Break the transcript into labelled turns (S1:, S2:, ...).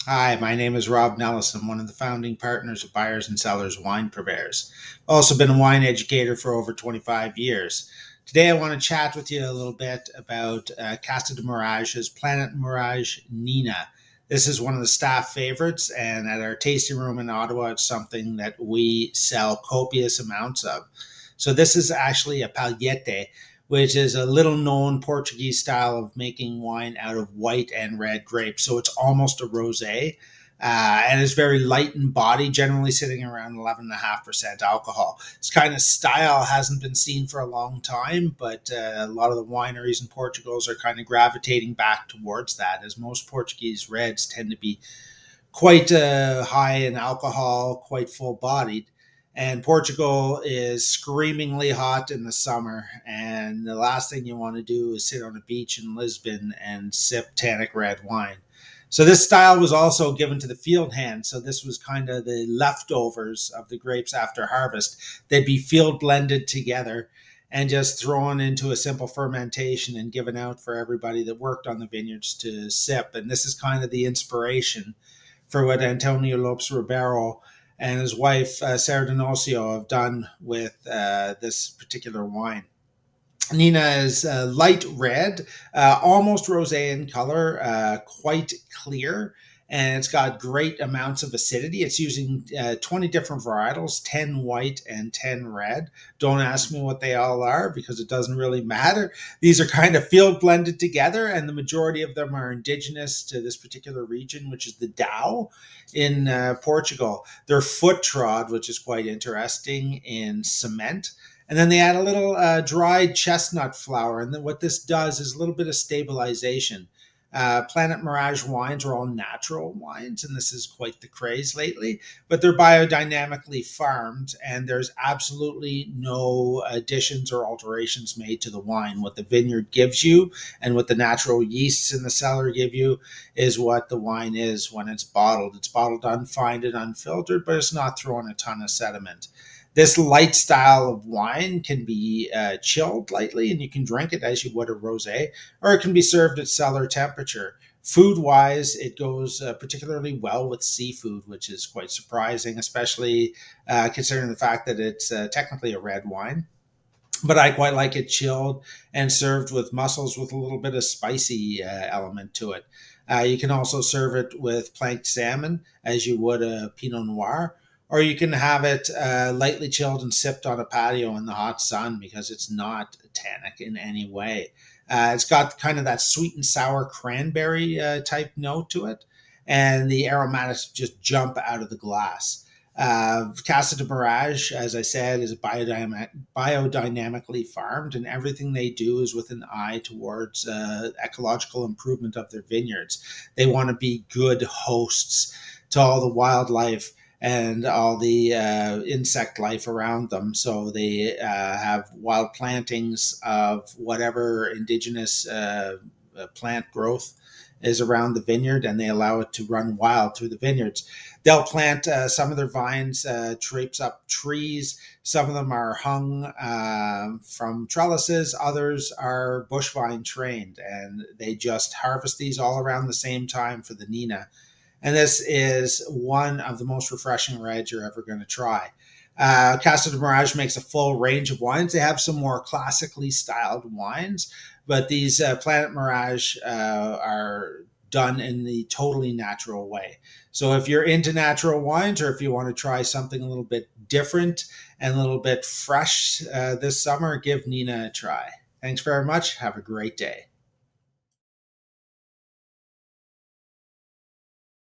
S1: Hi, my name is Rob Nellis. I'm one of the founding partners of Buyers+Cellars Wine Purveyors. I've also been a wine educator for over 25 years. Today, I want to chat with you a little bit about Casa de Mirage's Planet Mirage Nina. This is one of the staff favorites, and at our tasting room in Ottawa, it's something that we sell copious amounts of. So, this is actually a paillette, which is a little known Portuguese style of making wine out of white and red grapes. So it's almost a rosé. And it's very light in body, generally sitting around 11.5% alcohol. This kind of style hasn't been seen for a long time, but a lot of the wineries in Portugal are kind of gravitating back towards that, as most Portuguese reds tend to be quite high in alcohol, quite full bodied. And Portugal is screamingly hot in the summer. And the last thing you want to do is sit on a beach in Lisbon and sip tannic red wine. So this style was also given to the field hand. So this was kind of the leftovers of the grapes after harvest. They'd be field blended together and just thrown into a simple fermentation and given out for everybody that worked on the vineyards to sip. And this is kind of the inspiration for what Antonio Lopes Ribeiro and his wife, Sarah Donocio, have done with this particular wine. Nina is light red, almost rosé in color, quite clear, and it's got great amounts of acidity. It's using 20 different varietals, 10 white and 10 red. Don't ask me what they all are because it doesn't really matter. These are kind of field blended together, and the majority of them are indigenous to this particular region, which is the Dow in Portugal. They're foot trod, which is quite interesting, in cement. And then they add a little dried chestnut flour. And then what this does is a little bit of stabilization. Planet Mirage wines are all natural wines, and this is quite the craze lately, but they're biodynamically farmed, and there's absolutely no additions or alterations made to the wine. What the vineyard gives you and what the natural yeasts in the cellar give you is what the wine is when it's bottled. It's bottled unfined and unfiltered, but it's not throwing a ton of sediment. This light style of wine can be chilled lightly, and you can drink it as you would a rosé, or it can be served at cellar temperature. Food wise, it goes particularly well with seafood, which is quite surprising, especially considering the fact that it's technically a red wine. But I quite like it chilled and served with mussels with a little bit of spicy element to it. You can also serve it with planked salmon as you would a Pinot Noir, or you can have it lightly chilled and sipped on a patio in the hot sun because it's not tannic in any way. It's got kind of that sweet and sour cranberry type note to it, and the aromatics just jump out of the glass. Casa de Mirage, as I said, is biodynamically farmed, and everything they do is with an eye towards ecological improvement of their vineyards. They want to be good hosts to all the wildlife and all the insect life around them. So they have wild plantings of whatever indigenous plant growth is around the vineyard, and they allow it to run wild through the vineyards. They'll plant some of their vines, traipse up trees. Some of them are hung from trellises. Others are bush vine trained, and they just harvest these all around the same time for the Nina. And this is one of the most refreshing reds you're ever going to try. Casa de Mirage makes a full range of wines. They have some more classically styled wines, but these Planet Mirage are done in the totally natural way. So if you're into natural wines, or if you want to try something a little bit different and a little bit fresh this summer, give Nina a try. Thanks very much. Have a great day.